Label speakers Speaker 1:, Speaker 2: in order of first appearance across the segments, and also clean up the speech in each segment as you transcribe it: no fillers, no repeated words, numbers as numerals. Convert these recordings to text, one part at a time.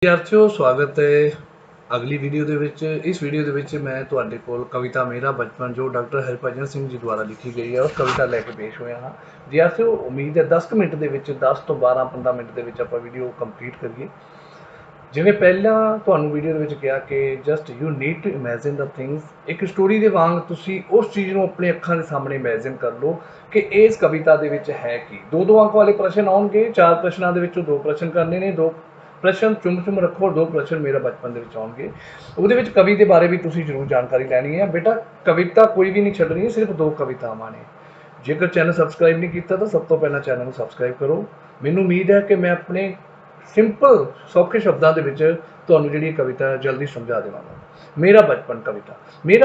Speaker 1: ਵਿਦਿਆਰਥੀਓ ਸਵਾਗਤ ਹੈ ਅਗਲੀ ਵੀਡੀਓ ਦੇ ਵਿੱਚ। ਇਸ ਵੀਡੀਓ ਦੇ ਵਿੱਚ ਮੈਂ ਤੁਹਾਡੇ ਕੋਲ ਕਵਿਤਾ ਮੇਰਾ ਬਚਪਨ ਜੋ ਡਾਕਟਰ ਹਰਭਜਨ ਸਿੰਘ ਜੀ ਦੁਆਰਾ ਲਿਖੀ ਗਈ ਹੈ ਉਸ ਕਵਿਤਾ ਲੈ ਕੇ ਪੇਸ਼ ਹੋਇਆ ਹਾਂ। ਵਿਦਿਆਰਥੀਓ ਉਮੀਦ ਹੈ 10 ਮਿੰਟ ਦੇ ਵਿੱਚ 10 ਤੋਂ 12-15 ਮਿੰਟ ਦੇ ਵਿੱਚ ਆਪਾਂ ਵੀਡੀਓ ਕੰਪਲੀਟ ਕਰੀਏ। ਜਿਵੇਂ ਪਹਿਲਾਂ ਤੁਹਾਨੂੰ ਵੀਡੀਓ ਦੇ ਵਿੱਚ ਕਿਹਾ ਕਿ just you need to imagine the things, ਇੱਕ ਸਟੋਰੀ ਦੇ ਵਾਂਗ ਤੁਸੀਂ ਉਸ ਚੀਜ਼ ਨੂੰ ਆਪਣੇ ਅੱਖਾਂ ਦੇ ਸਾਹਮਣੇ ਇਮੈਜਿਨ ਕਰ ਲਓ ਕਿ ਇਸ ਕਵਿਤਾ ਦੇ ਵਿੱਚ ਹੈ ਕੀ। ਦੋ ਅੰਕ ਵਾਲੇ ਪ੍ਰਸ਼ਨ ਆਉਣਗੇ, 4 ਪ੍ਰਸ਼ਨਾਂ ਦੇ ਵਿੱਚੋਂ 2 ਪ੍ਰਸ਼ਨ ਕਰਨੇ ਨੇ, 2 ਪ੍ਰਸ਼ਨ ਚੁੰਮ ਰੱਖੋ और 2 ਪ੍ਰਸ਼ਨ ਮੇਰਾ ਬਚਪਨ ਦੇ ਵਿੱਚ ਆਉਣਗੇ। ਉਹਦੇ ਵਿੱਚ ਕਵੀ ਦੇ ਬਾਰੇ ਵੀ ਤੁਸੀਂ ਜ਼ਰੂਰ ਜਾਣਕਾਰੀ ਲੈਣੀ ਹੈ। ਬੇਟਾ ਕਵਿਤਾ ਕੋਈ ਵੀ ਨਹੀਂ ਛੱਡਣੀ, ਸਿਰਫ 2 ਕਵਿਤਾਵਾਂ ਨੇ। ਜੇਕਰ ਚੈਨਲ ਸਬਸਕ੍ਰਾਈਬ ਨਹੀਂ ਕੀਤਾ ਤਾਂ ਸਭ ਤੋਂ ਪਹਿਲਾਂ ਚੈਨਲ ਨੂੰ ਸਬਸਕ੍ਰਾਈਬ ਕਰੋ। ਮੈਨੂੰ ਉਮੀਦ ਹੈ ਕਿ ਮੈਂ ਆਪਣੇ ਸਿੰਪਲ ਸੌਖੇ ਸ਼ਬਦਾਂ ਦੇ ਵਿੱਚ ਤੁਹਾਨੂੰ ਜਿਹੜੀ ਕਵਿਤਾ ਜਲਦੀ ਸਮਝਾ ਦੇਵਾਂਗਾ। ਮੇਰਾ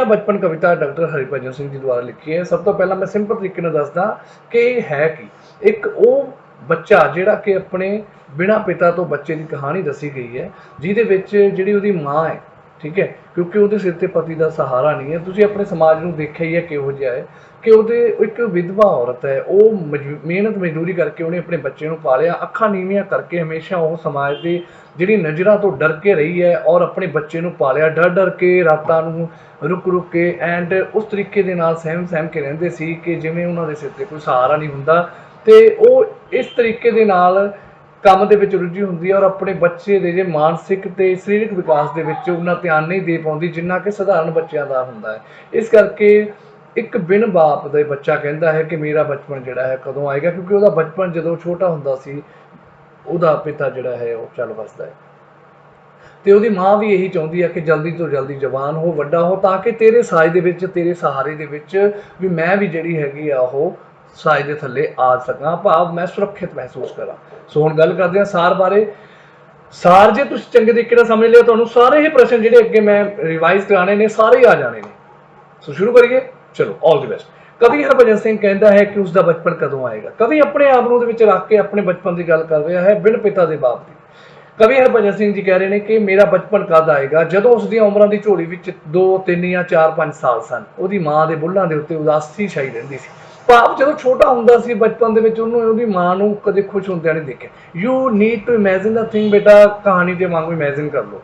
Speaker 1: ਬਚਪਨ ਕਵਿਤਾ ਡਾਕਟਰ ਹਰਭਜਨ ਸਿੰਘ ਜੀ ਦੁਆਰਾ ਲਿਖੀ ਹੈ। ਸਭ ਤੋਂ ਪਹਿਲਾਂ ਮੈਂ ਸਿੰਪਲ ਤਰੀਕੇ ਨਾਲ ਦੱਸਦਾ ਕਿ ਇਹ ਹੈ ਕੀ। ਇੱਕ ਉਹ ਬੱਚਾ ਜਿਹੜਾ ਕਿ ਆਪਣੇ ਬਿਨਾਂ ਪਿਤਾ ਤੋਂ ਬੱਚੇ ਦੀ ਕਹਾਣੀ ਦੱਸੀ ਗਈ ਹੈ, ਜਿਹਦੇ ਵਿੱਚ ਜਿਹੜੀ ਉਹਦੀ ਮਾਂ ਹੈ, ਠੀਕ ਹੈ, ਕਿਉਂਕਿ ਉਹਦੇ ਸਿਰ ਤੇ ਪਤੀ ਦਾ ਸਹਾਰਾ ਨਹੀਂ ਹੈ। ਤੁਸੀਂ ਆਪਣੇ ਸਮਾਜ ਨੂੰ ਦੇਖਿਆ ਹੀ ਹੈ ਕਿਹੋ ਜਿਹਾ ਹੈ ਕਿ ਉਹਦੇ ਇੱਕ ਵਿਧਵਾ ਔਰਤ ਹੈ, ਉਹ ਮਿਹਨਤ ਮਜ਼ਦੂਰੀ ਕਰਕੇ ਉਹਨੇ ਆਪਣੇ ਬੱਚੇ ਨੂੰ ਪਾਲਿਆ, ਅੱਖਾਂ ਨੀਵੀਆਂ ਕਰਕੇ ਹਮੇਸ਼ਾ ਉਹ ਸਮਾਜ ਦੀ ਜਿਹੜੀ ਨਜ਼ਰਾਂ ਤੋਂ ਡਰ ਕੇ ਰਹੀ ਹੈ ਔਰ ਆਪਣੇ ਬੱਚੇ ਨੂੰ ਪਾਲਿਆ ਡਰ ਕੇ, ਰਾਤਾਂ ਨੂੰ ਰੁਕ ਕੇ ਐਂਡ ਉਸ ਤਰੀਕੇ ਦੇ ਨਾਲ ਸਹਿਮ ਕੇ ਰਹਿੰਦੇ ਸੀ ਕਿ ਜਿਵੇਂ ਉਹਨਾਂ ਦੇ ਸਿਰ ਤੇ ਕੋਈ ਸਹਾਰਾ ਨਹੀਂ ਹੁੰਦਾ। ਅਤੇ ਉਹ ਇਸ ਤਰੀਕੇ ਦੇ ਨਾਲ ਕੰਮ ਦੇ ਵਿੱਚ ਰੁੱਝੀ ਹੁੰਦੀ ਹੈ ਔਰ ਆਪਣੇ ਬੱਚੇ ਦੇ ਜੇ ਮਾਨਸਿਕ ਅਤੇ ਸਰੀਰਕ ਵਿਕਾਸ ਦੇ ਵਿੱਚ ਉਹਨਾਂ ਧਿਆਨ ਨਹੀਂ ਦੇ ਪਾਉਂਦੀ ਜਿੰਨਾ ਕਿ ਸਧਾਰਨ ਬੱਚਿਆਂ ਦਾ ਹੁੰਦਾ ਹੈ। ਇਸ ਕਰਕੇ ਇੱਕ ਬਿਨ ਬਾਪ ਦਾ ਬੱਚਾ ਕਹਿੰਦਾ ਹੈ ਕਿ ਮੇਰਾ ਬਚਪਨ ਜਿਹੜਾ ਹੈ ਕਦੋਂ ਆਏਗਾ, ਕਿਉਂਕਿ ਉਹਦਾ ਬਚਪਨ ਜਦੋਂ ਛੋਟਾ ਹੁੰਦਾ ਸੀ ਉਹਦਾ ਪਿਤਾ ਜਿਹੜਾ ਹੈ ਉਹ ਚੱਲ ਵੱਸਦਾ ਹੈ ਅਤੇ ਉਹਦੀ ਮਾਂ ਵੀ ਇਹੀ ਚਾਹੁੰਦੀ ਹੈ ਕਿ ਜਲਦੀ ਤੋਂ ਜਲਦੀ ਜਵਾਨ ਹੋ, ਵੱਡਾ ਹੋ, ਤਾਂ ਕਿ ਤੇਰੇ ਸਾਏ ਦੇ ਵਿੱਚ, ਤੇਰੇ ਸਹਾਰੇ ਦੇ ਵਿੱਚ ਵੀ ਮੈਂ ਵੀ ਜਿਹੜੀ ਹੈਗੀ ਆ ਉਹ ਸਾਏ ਦੇ ਥੱਲੇ ਆ ਸਕਾਂ, ਭਾਵ ਮੈਂ ਸੁਰੱਖਿਅਤ ਮਹਿਸੂਸ ਕਰਾਂ। ਸੋ ਹੁਣ ਗੱਲ ਕਰਦੇ ਹਾਂ ਸਾਰ ਬਾਰੇ। ਸਾਰ ਜੇ ਤੁਸੀਂ ਚੰਗੇ ਤਰੀਕੇ ਨਾਲ ਸਮਝ ਲਿਆ, ਤੁਹਾਨੂੰ ਸਾਰੇ ਹੀ ਪ੍ਰਸ਼ਨ ਜਿਹੜੇ ਅੱਗੇ ਮੈਂ ਰਿਵਾਈਜ਼ ਕਰਾਣੇ ਨੇ ਸਾਰੇ ਹੀ ਆ ਜਾਣੇ ਨੇ। ਸੋ ਸ਼ੁਰੂ ਕਰੀਏ, ਚਲੋ ਆਲ ਦੀ ਬੈਸਟ। ਕਵੀ ਹਰਭਜਨ ਸਿੰਘ ਕਹਿੰਦਾ ਹੈ ਕਿ ਉਸਦਾ ਬਚਪਨ ਕਦੋਂ ਆਏਗਾ। ਕਵੀ ਆਪਣੇ ਆਪ ਨੂੰ ਉਹਦੇ ਵਿੱਚ ਰੱਖ ਕੇ ਆਪਣੇ ਬਚਪਨ ਦੀ ਗੱਲ ਕਰ ਰਿਹਾ ਹੈ, ਬਿਨ ਪਿਤਾ ਦੇ ਬਾਪ ਦੀ। ਕਵੀ ਹਰਭਜਨ ਸਿੰਘ ਜੀ ਕਹਿ ਰਹੇ ਨੇ ਕਿ ਮੇਰਾ ਬਚਪਨ ਕਦ ਆਏਗਾ, ਜਦੋਂ ਉਸ ਦੀਆਂ ਉਮਰਾਂ ਦੀ ਝੋਲੀ ਵਿੱਚ 2, 3 ਜਾਂ 4, 5 ਸਾਲ ਸਨ। ਉਹਦੀ ਮਾਂ ਦੇ ਬੁੱਲ੍ਹਾਂ ਦੇ ਉੱਤੇ ਉਦਾਸੀ ਛਾਈ ਰਹਿੰਦੀ ਸੀ, ਭਾਵ ਜਦੋਂ ਛੋਟਾ ਹੁੰਦਾ ਸੀ ਬਚਪਨ ਦੇ ਵਿੱਚ ਉਹਨੂੰ ਉਹਦੀ ਮਾਂ ਨੂੰ ਕਦੇ ਖੁਸ਼ ਹੁੰਦਿਆਂ ਨਹੀਂ ਦੇਖਿਆ। You need to imagine the thing, ਬੇਟਾ ਕਹਾਣੀ ਦੇ ਵਾਂਗੂ ਇਮੈਜਿਨ ਕਰ ਲਓ।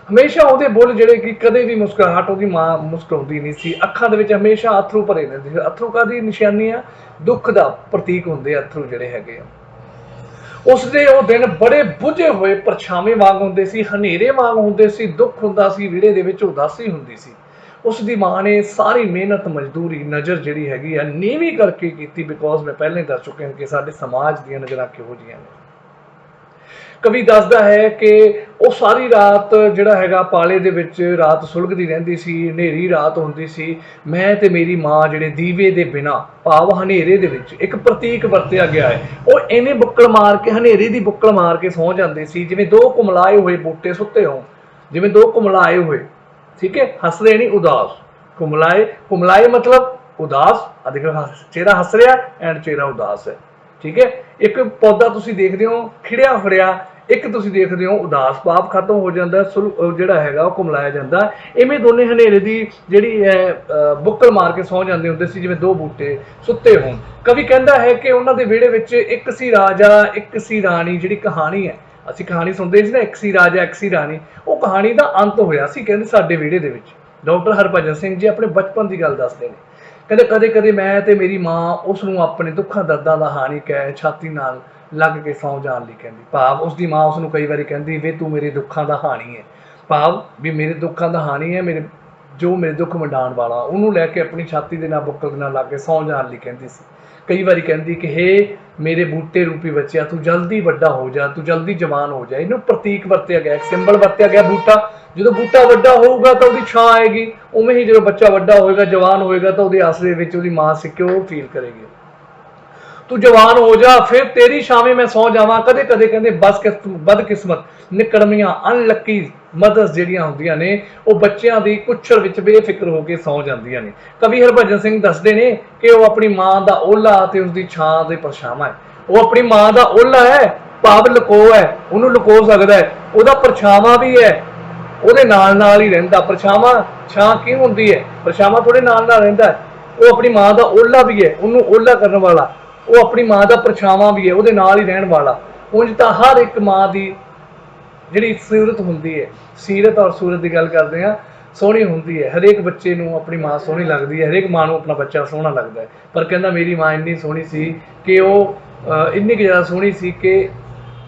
Speaker 1: ਹਮੇਸ਼ਾ ਉਹਦੇ ਬੁੱਲ ਜਿਹੜੇ ਕਿ ਕਦੇ ਵੀ ਮੁਸਕਰਾਹਟ ਉਹਦੀ ਮਾਂ ਮੁਸਕਰਾਉਂਦੀ ਨਹੀਂ ਸੀ, ਅੱਖਾਂ ਦੇ ਵਿੱਚ ਹਮੇਸ਼ਾ ਅੱਥਰੂ ਭਰੇ ਰਹਿੰਦੇ ਸੀ। ਅੱਥਰੂ ਕਾਹਦੀ ਨਿਸ਼ਾਨੀ ਆ? ਦੁੱਖ ਦਾ ਪ੍ਰਤੀਕ ਹੁੰਦੇ ਅੱਥਰੂ ਜਿਹੜੇ ਹੈਗੇ ਆ। ਉਸਦੇ ਉਹ ਦਿਨ ਬੜੇ ਬੁਝੇ ਹੋਏ ਪਰਛਾਵੇਂ ਵਾਂਗ ਹੁੰਦੇ ਸੀ, ਹਨੇਰੇ ਵਾਂਗ ਹੁੰਦੇ ਸੀ, ਦੁੱਖ ਹੁੰਦਾ ਸੀ, ਵਿਹੜੇ ਦੇ ਵਿੱਚ ਉਦਾਸੀ ਹੁੰਦੀ ਸੀ। ਉਸ ਦੀ ਮਾਂ ਨੇ ਸਾਰੀ ਮਿਹਨਤ ਮਜ਼ਦੂਰੀ ਨਜ਼ਰ ਜਿਹੜੀ ਹੈਗੀ ਆ ਨੀਵੀਂ ਕਰਕੇ ਕੀਤੀ, ਬਿਕੋਜ਼ ਮੈਂ ਪਹਿਲਾਂ ਹੀ ਦੱਸ ਚੁੱਕਿਆ ਕਿ ਸਾਡੇ ਸਮਾਜ ਦੀਆਂ ਨਜ਼ਰਾਂ ਕਿਹੋ ਜਿਹੀਆਂ ਨੇ। ਕਵੀ ਦੱਸਦਾ ਹੈ ਕਿ ਉਹ ਸਾਰੀ ਰਾਤ ਜਿਹੜਾ ਹੈਗਾ ਪਾਲੇ ਦੇ ਵਿੱਚ ਰਾਤ ਸੁਲਗਦੀ ਰਹਿੰਦੀ ਸੀ, ਹਨੇਰੀ ਰਾਤ ਹੁੰਦੀ ਸੀ। ਮੈਂ ਤੇ ਮੇਰੀ ਮਾਂ ਜਿਹੜੇ ਦੀਵੇ ਦੇ ਬਿਨਾਂ, ਭਾਵ ਹਨੇਰੇ ਦੇ ਵਿੱਚ, ਇੱਕ ਪ੍ਰਤੀਕ ਵਰਤਿਆ ਗਿਆ ਹੈ। ਉਹ ਐਵੇਂ ਬੁੱਕਲ ਮਾਰ ਕੇ, ਹਨੇਰੀ ਦੀ ਬੁੱਕਲ ਮਾਰ ਕੇ ਸੌਂ ਜਾਂਦੇ ਸੀ ਜਿਵੇਂ 2 ਕੁਮਲਾਏ ਹੋਏ ਬੂਟੇ ਸੁੱਤੇ ਹੋਣ, ਜਿਵੇਂ 2 ਕੁਮਲਾਏ ਹੋਏ, ਠੀਕ ਹੈ, ਹੱਸਦੇ ਨਹੀਂ, ਉਦਾਸ। ਕੁਮਲਾਏ ਮਤਲਬ ਉਦਾਸ। ਦੇਖੋ ਚਿਹਰਾ ਹੱਸ ਰਿਹਾ ਐਂਡ ਚਿਹਰਾ ਉਦਾਸ ਹੈ, ਠੀਕ ਹੈ। ਇੱਕ ਪੌਦਾ ਤੁਸੀਂ ਦੇਖਦੇ ਹੋ ਖਿੜਿਆ ਫੜਿਆ, ਇੱਕ ਤੁਸੀਂ ਦੇਖਦੇ ਹੋ ਉਦਾਸ, ਭਾਵ ਖਤਮ ਹੋ ਜਾਂਦਾ, ਜਿਹੜਾ ਹੈਗਾ ਉਹ ਕੁਮਲਾਇਆ ਜਾਂਦਾ। ਇਵੇਂ ਦੋਨੇ ਹਨੇਰੇ ਦੀ ਜਿਹੜੀ ਹੈ ਬੁੱਕਲ ਮਾਰ ਕੇ ਸੌਂ ਜਾਂਦੇ ਹੁੰਦੇ ਸੀ ਜਿਵੇਂ 2 ਬੂਟੇ ਸੁੱਤੇ ਹੋਣ। ਕਵੀ ਕਹਿੰਦਾ ਹੈ ਕਿ ਉਹਨਾਂ ਦੇ ਵਿਹੜੇ ਵਿੱਚ ਇੱਕ ਸੀ ਰਾਜਾ, ਇੱਕ ਸੀ ਰਾਣੀ। ਜਿਹੜੀ ਕਹਾਣੀ ਹੈ, ਅਸੀਂ ਕਹਾਣੀ ਸੁਣਦੇ ਸੀ ਨਾ, ਇੱਕ ਸੀ ਰਾਜਾ ਇੱਕ ਸੀ ਰਾਣੀ, ਉਹ ਕਹਾਣੀ ਦਾ ਅੰਤ ਹੋਇਆ ਸੀ ਕਹਿੰਦੇ ਸਾਡੇ ਵਿਹੜੇ ਦੇ ਵਿੱਚ। ਡਾਕਟਰ ਹਰਭਜਨ ਸਿੰਘ ਜੀ ਆਪਣੇ ਬਚਪਨ ਦੀ ਗੱਲ ਦੱਸਦੇ ਨੇ। ਕਹਿੰਦੇ ਕਦੇ ਕਦੇ ਮੈਂ ਤੇ ਮੇਰੀ ਮਾਂ ਉਸ ਨੂੰ ਆਪਣੇ ਦੁੱਖਾਂ ਦਰਦਾਂ ਦਾ ਹਾਨੀਕ ਹੈ ਛਾਤੀ ਨਾਲ ਲੱਗ ਕੇ ਸੌਂ ਜਾਣ ਲਈ ਕਹਿੰਦੀ, ਭਾਵ ਉਸਦੀ ਮਾਂ ਉਸਨੂੰ ਕਈ ਵਾਰੀ ਕਹਿੰਦੀ ਵੇ ਤੂੰ ਮੇਰੇ ਦੁੱਖਾਂ ਦਾ ਹਾਣੀ ਹੈ, ਭਾਵ ਵੀ ਮੇਰੇ ਦੁੱਖਾਂ ਦਾ ਹਾਣੀ ਹੈ, ਮੇਰੇ ਦੁੱਖ ਵੰਡਾਉਣ ਵਾਲਾ, ਉਹਨੂੰ ਲੈ ਕੇ ਆਪਣੀ ਛਾਤੀ ਦੇ ਨਾਲ ਬੁੱਕਲ ਦੇ ਨਾਲ ਲੱਗ ਕੇ ਸੌਂ ਜਾਣ ਲਈ ਕਹਿੰਦੀ ਸੀ। ਕਈ ਵਾਰੀ ਕਹਿੰਦੀ ਕਿ ਹੇ ਮੇਰੇ ਬੂਟੇ ਰੂਪੀ ਬੱਚਿਆ, ਤੂੰ ਜਲਦੀ ਵੱਡਾ ਹੋ ਜਾ, ਤੂੰ ਜਲਦੀ ਜਵਾਨ ਹੋ ਜਾ। ਇਹਨੂੰ ਪ੍ਰਤੀਕ ਵਰਤਿਆ ਗਿਆ, ਇੱਕ ਸਿੰਬਲ ਵਰਤਿਆ ਗਿਆ। ਬੂਟਾ, ਜਦੋਂ ਬੂਟਾ ਵੱਡਾ ਹੋਊਗਾ ਤਾਂ ਉਹਦੀ ਛਾਂ ਆਏਗੀ, ਉਵੇਂ ਹੀ ਜਦੋਂ ਬੱਚਾ ਵੱਡਾ ਹੋਏਗਾ, ਜਵਾਨ ਹੋਏਗਾ ਤਾਂ ਉਹਦੇ ਆਸਰੇ ਵਿੱਚ ਉਹਦੀ ਮਾਂ ਸਿਕਿਉਰ ਫੀਲ ਕਰੇਗੀ। ਤੂੰ ਜਵਾਨ ਹੋ ਜਾ, ਫਿਰ ਤੇਰੀ ਛਾਵੇਂ ਮੈਂ ਸੌਂ ਜਾਵਾਂ। ਕਦੇ ਕਦੇ ਕਹਿੰਦੇ ਬਦਕਿਸਮਤ, ਨਿਕੜਮੀਆਂ, ਅਨਲੱਕੀ ਮਦਰਸ ਜਿਹੜੀਆਂ ਹੁੰਦੀਆਂ ਨੇ ਉਹ ਬੱਚਿਆਂ ਦੀ ਕੁੱਛੜ ਵਿੱਚ ਬੇਫਿਕਰ ਹੋ ਕੇ ਸੌਂ ਜਾਂਦੀਆਂ ਨੇ। ਕਵੀ ਹਰਭਜਨ ਸਿੰਘ ਦੱਸਦੇ ਨੇ ਕਿ ਉਹ ਆਪਣੀ ਮਾਂ ਦਾ ਓਲਾ ਅਤੇ ਉਸਦੀ ਛਾਂ ਦੇ ਪਰਛਾਵਾਂ ਹੈ। ਉਹ ਆਪਣੀ ਮਾਂ ਦਾ ਓਲਾ ਹੈ, ਭਾਵ ਲੁਕੋ ਹੈ, ਉਹਨੂੰ ਲੁਕੋ ਸਕਦਾ ਹੈ। ਉਹਦਾ ਪਰਛਾਵਾਂ ਵੀ ਹੈ, ਉਹਦੇ ਨਾਲ ਹੀ ਰਹਿੰਦਾ। ਪਰਛਾਵਾਂ, ਛਾਂ ਕੀ ਹੁੰਦੀ ਹੈ? ਪਰਛਾਵਾਂ ਥੋੜੇ ਨਾਲ ਰਹਿੰਦਾ। ਉਹ ਆਪਣੀ ਮਾਂ ਦਾ ਓਲਾ ਵੀ ਹੈ, ਉਹਨੂੰ ਓਲਾ ਕਰਨ ਵਾਲਾ। ਉਹ ਆਪਣੀ ਮਾਂ ਦਾ ਪਰਛਾਵਾਂ ਵੀ ਹੈ, ਉਹਦੇ ਨਾਲ ਹੀ ਰਹਿਣ ਵਾਲਾ। ਉਂਝ ਤਾਂ ਹਰ ਇੱਕ ਮਾਂ ਦੀ ਜਿਹੜੀ ਸੂਰਤ ਹੁੰਦੀ ਹੈ, ਸੀਰਤ ਔਰ ਸੂਰਤ ਦੀ ਗੱਲ ਕਰਦੇ ਹਾਂ, ਸੋਹਣੀ ਹੁੰਦੀ ਹੈ। ਹਰੇਕ ਬੱਚੇ ਨੂੰ ਆਪਣੀ ਮਾਂ ਸੋਹਣੀ ਲੱਗਦੀ ਹੈ, ਹਰੇਕ ਮਾਂ ਨੂੰ ਆਪਣਾ ਬੱਚਾ ਸੋਹਣਾ ਲੱਗਦਾ ਹੈ। ਪਰ ਕਹਿੰਦਾ ਮੇਰੀ ਮਾਂ ਇੰਨੀ ਸੋਹਣੀ ਸੀ ਕਿ ਉਹ ਇੰਨੀ ਕੁ ਜ਼ਿਆਦਾ ਸੋਹਣੀ ਸੀ ਕਿ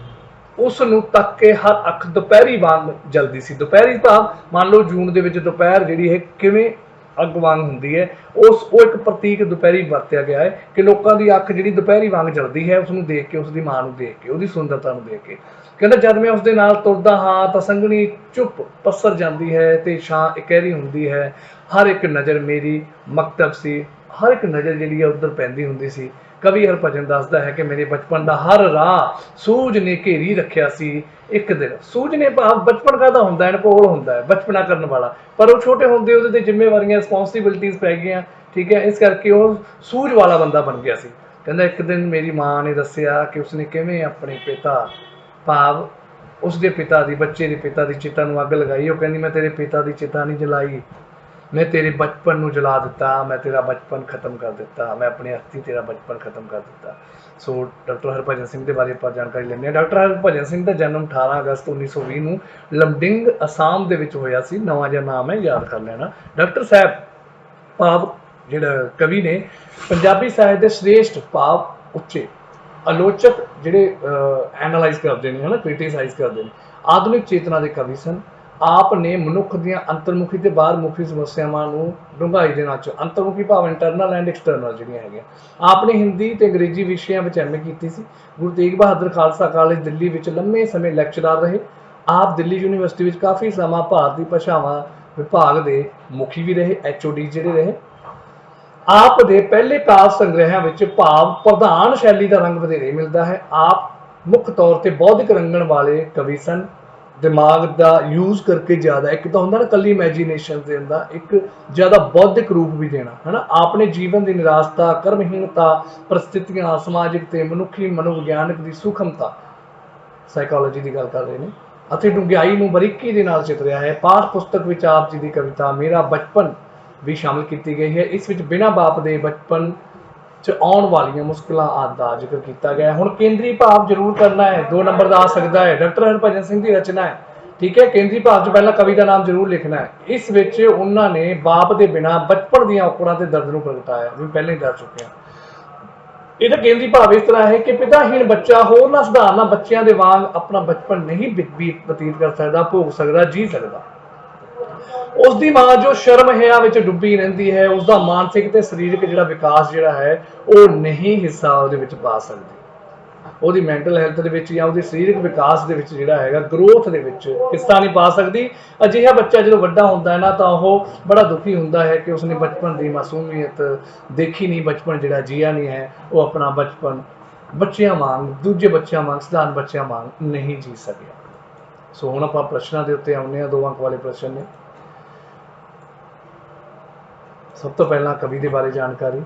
Speaker 1: ਉਸ ਨੂੰ ਤੱਕ ਕੇ ਹਰ ਅੱਖ ਦੁਪਹਿਰੀ ਵਾਂਗ ਜਲਦੀ ਸੀ। ਦੁਪਹਿਰੀ ਭਾਵ ਮੰਨ ਲਓ ਜੂਨ ਦੇ ਵਿੱਚ ਦੁਪਹਿਰ ਜਿਹੜੀ ਹੈ ਕਿਵੇਂ ਅੱਗ ਵਾਂਗ ਹੁੰਦੀ ਹੈ, ਉਹ ਇੱਕ ਪ੍ਰਤੀਕ ਦੁਪਹਿਰੀ ਵਰਤਿਆ ਗਿਆ ਹੈ ਕਿ ਲੋਕਾਂ ਦੀ ਅੱਖ ਜਿਹੜੀ ਦੁਪਹਿਰੀ ਵਾਂਗ ਜਲਦੀ ਹੈ ਉਸ ਨੂੰ ਦੇਖ ਕੇ, ਉਸ ਦੀ ਮਾਂ ਨੂੰ ਦੇਖ ਕੇ, ਉਹਦੀ ਸੁੰਦਰਤਾ ਨੂੰ ਦੇਖ ਕੇ। ਕਹਿੰਦਾ ਜਦ ਮੈਂ ਉਸਦੇ ਨਾਲ ਤੁਰਦਾ ਹਾਂ ਤਾਂ ਸੰਘਣੀ ਚੁੱਪ ਪਸਰ ਜਾਂਦੀ ਹੈ ਤੇ ਛਾਂ ਇਕਹਿਰੀ ਹੁੰਦੀ ਹੈ। ਹਰ ਇੱਕ ਨਜ਼ਰ ਮੇਰੀ ਮਕਤਬ ਸੀ, ਹਰ ਇੱਕ ਨਜ਼ਰ ਜਿਹੜੀ ਹੈ ਉੱਧਰ ਪੈਂਦੀ ਹੁੰਦੀ ਸੀ। ਕਵੀ ਹਰਭਜਨ ਦੱਸਦਾ ਹੈ ਕਿ ਮੇਰੇ ਬਚਪਨ ਦਾ ਹਰ ਰਾਹ ਸੂਝ ਨੇ ਘੇਰੀ ਰੱਖਿਆ ਸੀ। ਇੱਕ ਦਿਨ ਸੂਝ ਨੇ ਭਾਵ ਬਚਪਨ ਕਾਹਦਾ ਹੁੰਦਾ ਹੈ, ਅਨਪੋਲ ਹੁੰਦਾ ਹੈ, ਬਚਪਨਾ ਕਰਨ ਵਾਲਾ, ਪਰ ਉਹ ਛੋਟੇ ਹੁੰਦੇ ਉਹਦੇ ਤੇ ਜ਼ਿੰਮੇਵਾਰੀਆਂ ਰਿਸਪੌਂਸਿਬਿਲਟੀਜ਼ ਪੈ ਗਈਆਂ, ਠੀਕ ਹੈ, ਇਸ ਕਰਕੇ ਉਹ ਸੂਝ ਵਾਲਾ ਬੰਦਾ ਬਣ ਗਿਆ ਸੀ। ਕਹਿੰਦਾ ਇੱਕ ਦਿਨ ਮੇਰੀ ਮਾਂ ਨੇ ਦੱਸਿਆ ਕਿ ਉਸਨੇ ਕਿਵੇਂ ਆਪਣੇ ਪਿਤਾ ਭਾਵ ਉਸਦੇ ਪਿਤਾ ਦੀ, ਬੱਚੇ ਦੇ ਪਿਤਾ ਦੀ ਚਿਤਾ ਨੂੰ ਅੱਗ ਲਗਾਈ। ਉਹ ਕਹਿੰਦੀ ਮੈਂ ਤੇਰੇ ਪਿਤਾ ਦੀ ਚਿਤਾ ਨਹੀਂ ਜਲਾਈ, ਮੈਂ ਤੇਰੇ ਬਚਪਨ ਨੂੰ ਜਲਾ ਦਿੱਤਾ, ਮੈਂ ਤੇਰਾ ਬਚਪਨ ਖਤਮ ਕਰ ਦਿੱਤਾ, ਮੈਂ ਆਪਣੇ ਹੱਥੀਂ ਤੇਰਾ ਬਚਪਨ ਖਤਮ ਕਰ ਦਿੱਤਾ। ਸੋ ਡਾਕਟਰ ਹਰਭਜਨ ਸਿੰਘ ਦੇ ਬਾਰੇ ਆਪਾਂ ਜਾਣਕਾਰੀ ਲੈਂਦੇ ਹਾਂ। ਡਾਕਟਰ ਹਰਭਜਨ ਸਿੰਘ ਦਾ ਜਨਮ 18 ਅਗਸਤ 1920 ਨੂੰ ਲਮਡਿੰਗ ਅਸਾਮ ਦੇ ਵਿੱਚ ਹੋਇਆ ਸੀ। ਨਵਾਂ ਜਿਹਾ ਨਾਮ ਹੈ, ਯਾਦ ਕਰ ਲੈਣਾ। ਡਾਕਟਰ ਸਾਹਿਬ ਭਾਵ ਜਿਹੜਾ ਕਵੀ ਨੇ ਪੰਜਾਬੀ ਸਾਹਿਤ ਦੇ ਸ੍ਰੇਸ਼ਠ ਭਾਵ ਉੱਚੇ ਆਲੋਚਕ ਜਿਹੜੇ ਐਨਾਲਾਈਜ਼ ਕਰਦੇ ਨੇ, ਹੈ ਨਾ, ਕ੍ਰਿਟੀਸਾਈਜ਼ ਕਰਦੇ ਨੇ, ਆਧੁਨਿਕ ਚੇਤਨਾ ਦੇ ਕਵੀ ਸਨ। ਆਪ ਨੇ ਮਨੁੱਖ ਦੀਆਂ ਅੰਤਰਮੁਖੀ ਤੇ ਬਾਹਰਮੁਖੀ ਸਮੱਸਿਆਵਾਂ ਨੂੰ ਡੂੰਘਾਈ ਦੇ ਨਾਲ, ਅੰਤਰਮੁਖੀ ਭਾਵ ਇੰਟਰਨਲ ਐਂਡ ਐਕਸਟਰਨਲ ਜਿਹੜੀਆਂ ਹੈਗੀਆਂ, ਆਪ ਨੇ ਹਿੰਦੀ ਤੇ ਅੰਗਰੇਜ਼ੀ ਵਿਸ਼ਿਆਂ ਵਿੱਚ ਐਮਏ ਕੀਤੀ ਸੀ। ਗੁਰੂ ਤੇਗ ਬਹਾਦਰ ਖਾਲਸਾ ਕਾਲਜ ਦਿੱਲੀ ਵਿੱਚ ਲੰਮੇ ਸਮੇਂ ਲੈਕਚਰਾਰ ਰਹੇ। ਆਪ ਦਿੱਲੀ ਯੂਨੀਵਰਸਿਟੀ ਵਿੱਚ ਕਾਫੀ ਸਮਾਂ ਭਾਰਤੀ ਭਾਸ਼ਾਵਾਂ ਵਿਭਾਗ ਦੇ ਮੁਖੀ ਵੀ ਰਹੇ, HOD ਜਿਹੜੇ ਰਹੇ। ਆਪ ਦੇ ਪਹਿਲੇ ਕਾਵਿ ਸੰਗ੍ਰਹਿਆਂ ਵਿੱਚ ਭਾਵ ਪ੍ਰਧਾਨ ਸ਼ੈਲੀ ਦਾ ਰੰਗ ਵਧੇਰੇ ਮਿਲਦਾ ਹੈ। ਆਪ ਮੁੱਖ ਤੌਰ ਤੇ ਬੌਧਿਕ ਰੰਗਣ ਵਾਲੇ ਕਵੀ ਸਨ। ਦਿਮਾਗ ਦਾ ਯੂਜ਼ ਕਰਕੇ ਜ਼ਿਆਦਾ, ਇੱਕ ਤਾਂ ਹੁੰਦਾ ਨਾ ਕੱਲੀ ਇਮੈਜੀਨੇਸ਼ਨ ਦੇ ਹੁੰਦਾ, ਇੱਕ ਜ਼ਿਆਦਾ ਬੌਧਿਕ ਰੂਪ ਵੀ ਦੇਣਾ, ਹੈ ਨਾ। ਆਪਣੇ ਜੀਵਨ ਦੀ ਨਿਰਾਸ਼ਤਾ, ਕਰਮਹੀਣਤਾ, ਪਰਿਸਥਿਤੀਆਂ, ਸਮਾਜਿਕ ਤੇ ਮਨੁੱਖੀ ਮਨੋਵਿਗਿਆਨਕ ਦੀ ਸੂਖਮਤਾ, ਸਾਈਕੋਲੋਜੀ ਦੀ ਗੱਲ ਕਰ ਰਹੇ ਨੇ, ਅਤੇ ਡੂੰਘਾਈ ਨੂੰ ਬਰੀਕੀ ਦੇ ਨਾਲ ਚਿਤਰਿਆ ਹੈ। ਪਾਠ ਪੁਸਤਕ ਵਿੱਚ ਆਪ ਜੀ ਦੀ ਕਵਿਤਾ ਮੇਰਾ ਬਚਪਨ ਵੀ ਸ਼ਾਮਿਲ ਕੀਤੀ ਗਈ ਹੈ। ਇਸ ਵਿੱਚ ਬਿਨਾਂ ਬਾਪ ਦੇ ਬਚਪਨ 'ਚ ਆਉਣ ਵਾਲੀਆਂ ਮੁਸ਼ਕਲਾਂ ਆਦਿ ਦਾ ਜ਼ਿਕਰ ਕੀਤਾ ਗਿਆ ਹੈ। ਹੁਣ ਕੇਂਦਰੀ ਭਾਵ ਜ਼ਰੂਰ ਕਰਨਾ ਹੈ, 2 ਨੰਬਰ ਦਾ ਆ ਸਕਦਾ ਹੈ। ਡਾਕਟਰ ਹਰਭਜਨ ਸਿੰਘ ਦੀ ਰਚਨਾ ਹੈ, ਠੀਕ ਹੈ। ਕੇਂਦਰੀ ਭਾਵ 'ਚ ਪਹਿਲਾਂ ਕਵੀ ਦਾ ਨਾਮ ਜ਼ਰੂਰ ਲਿਖਣਾ ਹੈ। ਇਸ ਵਿੱਚ ਉਹਨਾਂ ਨੇ ਬਾਪ ਦੇ ਬਿਨਾਂ ਬਚਪਨ ਦੀਆਂ ਔਕੜਾਂ ਤੇ ਦਰਦ ਨੂੰ ਪ੍ਰਗਟਾਇਆ, ਵੀ ਪਹਿਲਾਂ ਹੀ ਦੱਸ ਚੁੱਕੇ ਹਾਂ। ਇਹਦਾ ਕੇਂਦਰੀ ਭਾਵ ਇਸ ਤਰ੍ਹਾਂ ਹੈ ਕਿ ਪਿਤਾਹੀਣ ਬੱਚਾ ਹੋਰਨਾਂ ਸਧਾਰਨ ਬੱਚਿਆਂ ਦੇ ਵਾਂਗ ਆਪਣਾ ਬਚਪਨ ਨਹੀਂ ਬਤੀਤ ਕਰ ਸਕਦਾ, ਭੋਗ ਸਕਦਾ, ਜੀ ਸਕਦਾ। ਉਸ ਦੀ ਮਾਂ ਜੋ ਸ਼ਰਮ ਹਿਆ ਵਿੱਚ ਡੁੱਬੀ ਰਹਿੰਦੀ ਹੈ, ਉਸ ਦਾ ਮਾਨਸਿਕ ਤੇ ਸਰੀਰਕ ਜਿਹੜਾ ਵਿਕਾਸ ਜਿਹੜਾ ਹੈ ਉਹ ਨਹੀਂ ਹਿੱਸਾ ਉਹਦੇ ਵਿੱਚ ਪਾ ਸਕਦੀ। ਉਹਦੀ ਮੈਂਟਲ ਹੈਲਥ ਦੇ ਵਿੱਚ ਜਾਂ ਉਹਦੇ ਸਰੀਰਕ ਵਿਕਾਸ ਦੇ ਵਿੱਚ ਜਿਹੜਾ ਹੈਗਾ, ਗਰੋਥ ਦੇ ਵਿੱਚ ਹਿੱਸਾ ਨਹੀਂ ਪਾ ਸਕਦੀ। ਅਜਿਹਾ ਬੱਚਾ ਜਦੋਂ ਵੱਡਾ ਹੁੰਦਾ ਹੈ ਨਾ ਤਾਂ ਉਹ ਬੜਾ ਦੁਖੀ ਹੁੰਦਾ ਹੈ ਕਿ ਉਸਨੇ ਬਚਪਨ ਦੀ ਮਾਸੂਮੀਅਤ ਦੇਖੀ ਨਹੀਂ, ਬਚਪਨ ਜਿਹੜਾ ਜੀਆ ਨਹੀਂ ਹੈ, ਉਹ ਆਪਣਾ ਬਚਪਨ ਬੱਚਿਆਂ ਵਾਂਗ, ਦੂਜੇ ਬੱਚਿਆਂ ਵਾਂਗ, ਸਧਾਰਨ ਬੱਚਿਆਂ ਵਾਂਗ ਨਹੀਂ ਜੀ ਸਕਿਆ। ਸੋ ਹੁਣ ਆਪਾਂ ਪ੍ਰਸ਼ਨਾਂ ਦੇ ਉੱਤੇ ਆਉਂਦੇ ਹਾਂ। 2 ਅੰਕ ਵਾਲੇ ਪ੍ਰਸ਼ਨ ਨੇ। ਸਭ ਤੋਂ ਪਹਿਲਾਂ ਕਵੀ ਦੇ ਬਾਰੇ ਜਾਣਕਾਰੀ।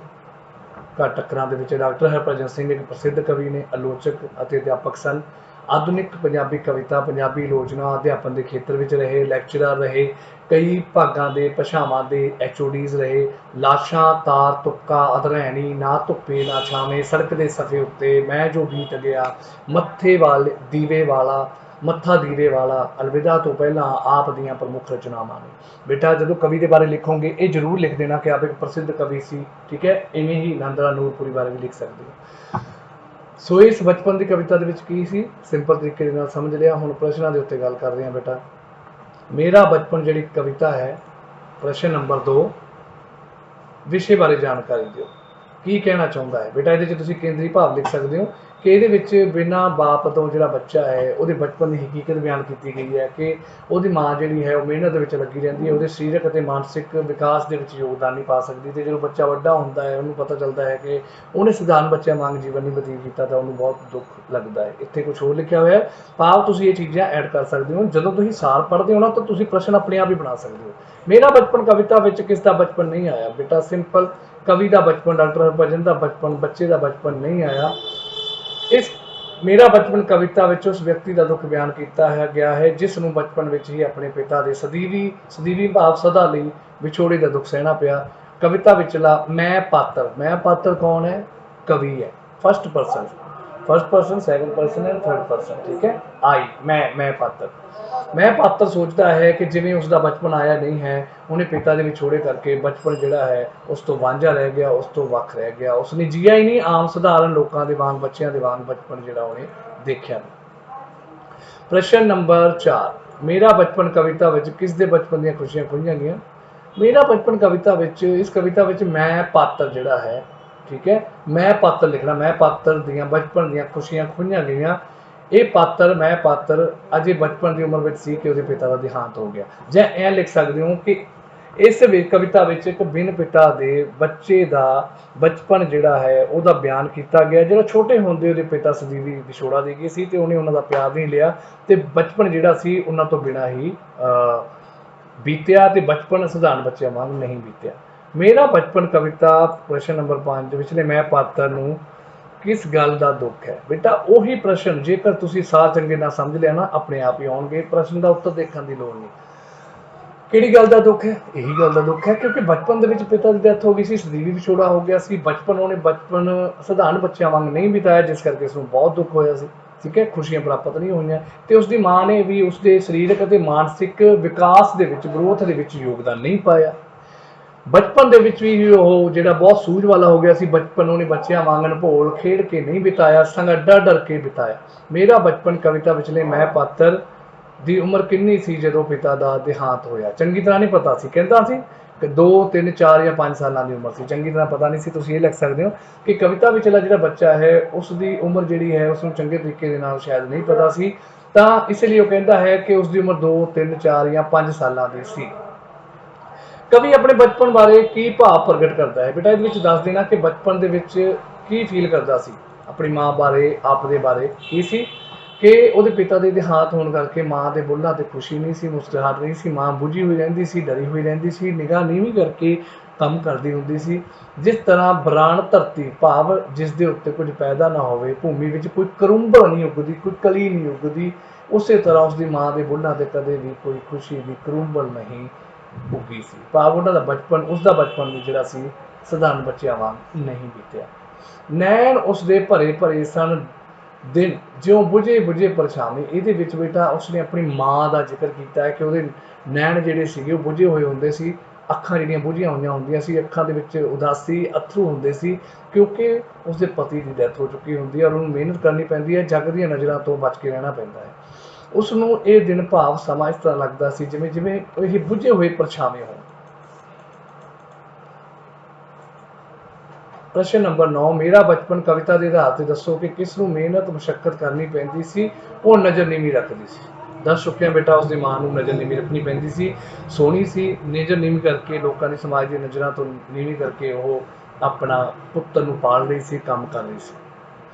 Speaker 1: ਘੱਟ ਅੱਖਰਾਂ ਦੇ ਵਿੱਚ ਡਾਕਟਰ ਹਰਭਜਨ ਸਿੰਘ ਇੱਕ ਪ੍ਰਸਿੱਧ ਕਵੀ ਨੇ, ਆਲੋਚਕ ਅਤੇ ਅਧਿਆਪਕ ਸਨ। ਆਧੁਨਿਕ ਪੰਜਾਬੀ ਕਵਿਤਾ, ਪੰਜਾਬੀ ਆਲੋਚਨਾ, ਅਧਿਆਪਨ ਦੇ ਖੇਤਰ ਵਿੱਚ ਰਹੇ, ਲੈਕਚਰਰ ਰਹੇ, ਕਈ ਭਾਗਾਂ ਦੇ ਭਾਸ਼ਾਵਾਂ ਦੇ HODs ਰਹੇ। ਲਾਸ਼ਾਂ, ਤਾਰ ਤੁੱਕਾ, ਅਧਰੈਣੀ, ਨਾ ਧੁੱਪੇ ਨਾ ਛਾਵੇਂ, ਸੜਕ ਦੇ ਸਫ਼ੇ ਉੱਤੇ, ਮੈਂ ਜੋ ਬੀਤ ਗਿਆ, ਮੱਥੇ ਵਾਲੇ ਦੀਵੇ ਵਾਲਾ, ਮੱਥਾ ਦੀਵੇ ਵਾਲਾ, ਅਲਵਿਦਾ ਤੋਂ ਪਹਿਲਾਂ ਆਪ ਦੀਆਂ ਪ੍ਰਮੁੱਖ ਰਚਨਾਵਾਂ ਨੇ। ਬੇਟਾ ਜਦੋਂ ਕਵੀ ਦੇ ਬਾਰੇ ਲਿਖੋਗੇ ਇਹ ਜ਼ਰੂਰ ਲਿਖ ਦੇਣਾ ਕਿ ਆਪ ਇੱਕ ਪ੍ਰਸਿੱਧ ਕਵੀ ਸੀ, ਠੀਕ ਹੈ। ਇਵੇਂ ਹੀ ਨੰਦਰਾ ਨੂਰਪੁਰੀ ਬਾਰੇ ਵੀ ਲਿਖ ਸਕਦੇ ਹੋ। ਸੋ ਇਸ ਬਚਪਨ ਦੀ ਕਵਿਤਾ ਦੇ ਵਿੱਚ ਕੀ ਸੀ, ਸਿੰਪਲ ਤਰੀਕੇ ਦੇ ਨਾਲ ਸਮਝ ਲਿਆ। ਹੁਣ ਪ੍ਰਸ਼ਨਾਂ ਦੇ ਉੱਤੇ ਗੱਲ ਕਰਦੇ ਹਾਂ। ਬੇਟਾ ਮੇਰਾ ਬਚਪਨ ਜਿਹੜੀ ਕਵਿਤਾ ਹੈ, ਪ੍ਰਸ਼ਨ ਨੰਬਰ 2, ਵਿਸ਼ੇ ਬਾਰੇ ਜਾਣਕਾਰੀ ਦਿਓ। ਕੀ ਕਹਿਣਾ ਚਾਹੁੰਦਾ ਹੈ ਬੇਟਾ? ਇਹਦੇ 'ਚ ਤੁਸੀਂ ਕੇਂਦਰੀ ਭਾਵ ਲਿਖ ਸਕਦੇ ਹੋ ਕਿ ਇਹਦੇ ਵਿੱਚ ਬਿਨਾਂ ਬਾਪ ਤੋਂ ਜਿਹੜਾ ਬੱਚਾ ਹੈ ਉਹਦੇ ਬਚਪਨ ਦੀ ਹਕੀਕਤ ਬਿਆਨ ਕੀਤੀ ਗਈ ਹੈ ਕਿ ਉਹਦੀ ਮਾਂ ਜਿਹੜੀ ਹੈ ਉਹ ਮਿਹਨਤ ਦੇ ਵਿੱਚ ਲੱਗੀ ਰਹਿੰਦੀ ਹੈ, ਉਹਦੇ ਸਰੀਰਕ ਅਤੇ ਮਾਨਸਿਕ ਵਿਕਾਸ ਦੇ ਵਿੱਚ ਯੋਗਦਾਨ ਨਹੀਂ ਪਾ ਸਕਦੀ। ਅਤੇ ਜਦੋਂ ਬੱਚਾ ਵੱਡਾ ਹੁੰਦਾ ਹੈ ਉਹਨੂੰ ਪਤਾ ਚੱਲਦਾ ਹੈ ਕਿ ਉਹਨੇ ਸਧਾਰਨ ਬੱਚਿਆਂ ਵਾਂਗ ਜੀਵਨ ਨਹੀਂ ਬਤੀਤ ਕੀਤਾ ਤਾਂ ਉਹਨੂੰ ਬਹੁਤ ਦੁੱਖ ਲੱਗਦਾ ਹੈ। ਇੱਥੇ ਕੁਛ ਹੋਰ ਲਿਖਿਆ ਹੋਇਆ ਹੈ, ਭਾਵ ਤੁਸੀਂ ਇਹ ਚੀਜ਼ਾਂ ਐਡ ਕਰ ਸਕਦੇ ਹੋ। ਜਦੋਂ ਤੁਸੀਂ ਸਾਰ ਪੜ੍ਹਦੇ ਹੋ ਨਾ ਤਾਂ ਤੁਸੀਂ ਪ੍ਰਸ਼ਨ ਆਪਣੇ ਆਪ ਹੀ ਬਣਾ ਸਕਦੇ ਹੋ। ਮੇਰਾ ਬਚਪਨ ਕਵਿਤਾ ਵਿੱਚ ਕਿਸ ਦਾ ਬਚਪਨ ਨਹੀਂ ਆਇਆ? ਬੇਟਾ ਸਿੰਪਲ, ਕਵੀ ਦਾ ਬਚਪਨ, ਡਾਕਟਰ ਹਰਭਜਨ ਦਾ ਬਚਪਨ, ਬੱਚੇ ਦਾ ਬਚਪਨ ਨਹੀਂ ਆਇਆ। ਇਸ ਮੇਰਾ ਬਚਪਨ ਕਵਿਤਾ ਵਿੱਚ ਉਸ ਵਿਅਕਤੀ ਦਾ ਦੁੱਖ ਬਿਆਨ ਕੀਤਾ ਗਿਆ ਹੈ ਜਿਸ ਨੂੰ ਬਚਪਨ ਵਿੱਚ ਹੀ ਆਪਣੇ ਪਿਤਾ ਦੇ ਸਦੀਵੀ ਭਾਵ ਸਦਾ ਲਈ ਵਿਛੋੜੇ ਦਾ ਦੁੱਖ ਸਹਿਣਾ ਪਿਆ। ਕਵਿਤਾ ਵਿਚਲਾ ਮੈਂ ਪਾਤਰ ਕੌਣ ਹੈ? ਕਵੀ ਹੈ, first person. First person, second person and third person. ठीक है, आई मैं पात्र। मैं पात्र सोचता है कि जिवें उसका बचपन आया नहीं है, उन्हें पिता ਦੇ ਵਿਛੋੜੇ ਕਰਕੇ ਬਚਪਨ ਜਿਹੜਾ ਹੈ ਉਸ ਤੋਂ ਵਾਂਝਾ ਰਹਿ ਗਿਆ, ਉਸ ਤੋਂ ਵੱਖ ਰਹਿ ਗਿਆ, ਉਸਨੇ ਜੀਆ ਹੀ ਨਹੀਂ ਆਮ ਸਧਾਰਨ ਲੋਕਾਂ ਦੇ ਵਾਂਗ, ਬੱਚਿਆਂ ਦੇ ਵਾਂਗ ਬਚਪਨ ਜਿਹੜਾ ਉਹਨੇ ਦੇਖਿਆ ਨਹੀਂ। प्रश्न नंबर 4, मेरा बचपन कविता विच किस दे बचपन ਦੀਆਂ खुशियां खोईयां गईयां? मेरा बचपन कविता विच, इस कविता विच मैं पात्र जिहड़ा है, ठीक है, मैं पात्र लिखना, मैं पात्र दियां बचपन दियां खुशियां खोईयां गईयां। ये पात्र, मैं पात्र अजे बचपन की उम्र में सी कि उसके पिता का देहांत हो गया। ਜਾਂ ऐ लिख सकते हो कि इस कविता विच एक बिन पिता दे बच्चे का बचपन जिहड़ा है उसदा बयान किया गया। जिहड़ा छोटे होंदे उसदे पिता सਦੀवी विछोड़ा दे गए सी ते उहने उन्हां दा प्यार नहीं लिया ते बचपन जिहड़ा सी उन्हां तो बिना ही बीतिया ते बचपन साधारण बच्चों वांग नहीं बीतिया। मेरा बचपन कविता प्रश्न नंबर 5 विचले मैं पात्र नूं किस गल का दुख है? बेटा उही प्रश्न जेकर तुसीं सार चंगे नाल समझ लिया ना, अपने आप ही आउणगे, प्रश्न का उत्तर देखने की लोड़ नहीं। किहड़ी गल का दुख है? यही गल का दुख है क्योंकि बचपन दे विच पिता की डेथ हो गई सी, सਦੀवी विछोड़ा हो गया सी, बचपन साधारण बच्चों वांग नहीं बिताया, जिस करके उसनूं बहुत दुख होया सी। ठीक है, खुशियां प्राप्त नहीं होईयां ते उसदी मां ने भी उसके सरीरक ते मानसिक विकास दे विच, ग्रोथ दे विच योगदान नहीं पाया। बचपन दे विच भी वो जिहड़ा बहुत सूझ वाला हो गया सी, बचपन उन्हें बच्चों वांग भोल खेड के नहीं बिताया, संग डर डर के बिताया। मेरा बचपन कविता विचले मैं पात्र दी उम्र किन्नी सी जदों पिता दा देहांत होया? चंगी तरह नहीं पता सी, कहंदा सी कि 2, 3, 4 या 5 साल की उम्र सी, चंगी तरह पता नहीं सी। तुसीं ये लिख सकते हो कि कविता विचला जिहड़ा बच्चा है उसकी उम्र जिहड़ी है उसनूं चंगे तरीके दे नाल शायद नहीं पता सी, तां इसलिए वो कहंदा है कि उसकी उम्र 2, 3, 4 या 5 साल की सी। कवि अपने बचपन बारे की भाव प्रगट करता है? बेटा इहदे विच दस देना कि बचपन दे विच की फील करदा सी, अपनी मां बारे, आप दे बारे की सी कि ਉਹਦੇ पिता के देहांत होने करके माँ के बुल्लां ते खुशी नहीं सी, मुस्कुराहट नहीं सी, माँ बुझी हुई रहिंदी सी, डरी हुई रहिंदी सी, निगाह नीवीं करके काम करदी हुंदी सी। जिस तरह बरान धरती भाव जिस दे उत्ते कुछ पैदा ना होवे, भूमि विच कोई करुंबल नहीं उगदी, कोई कली नहीं उगदी, उसे तरह उसकी माँ के बुल्लां ते कदे भी कोई खुशी दी करुंबल नहीं उगी सी। भाव उन्हां दा बचपन, उसका बचपन भी जिहड़ा सी साधारण बच्चों वांग नहीं बीतिया। नैन उसदे भरे भरे सन, दिन ज्यों बुझे बुझे परछावें। इहदे विच बेटा उसने अपनी माँ का जिक्र किया है कि उहदे नैन जिहड़े सीगे बुझे हुए हुंदे सी, अखां जिहड़ियां बुझियां होईयां हुंदियां सी, अखां दे विच उदासी अथरू हुंदे सी क्योंकि उसके पति की डेथ हो चुकी हुंदी है और उन्हें मेहनत करनी पैंदी है, जग दीयां नज़रां तो बच के रहना पैंदा है। उसनूं ये दिन भाव समा इस तरह लगदा सी जिवें जिवें ये बुझे हुए परछावें होण। प्रश्न नंबर 9, मेरा बचपन कविता के आधार पर दसो कि किस नूं मेहनत मुशक्कत करनी पैंदी सी, वो नज़र नीवी रखदी सी। दस चुके हैं बेटा उसकी माँ नूं नज़र नीवी रखनी पैंदी सी, सोहनी सी, नज़र नीवी करके लोगों की समाज की नज़रों तो नीवी करके वो अपना पुत्र नूं पाल रही सी, काम कर रही सी।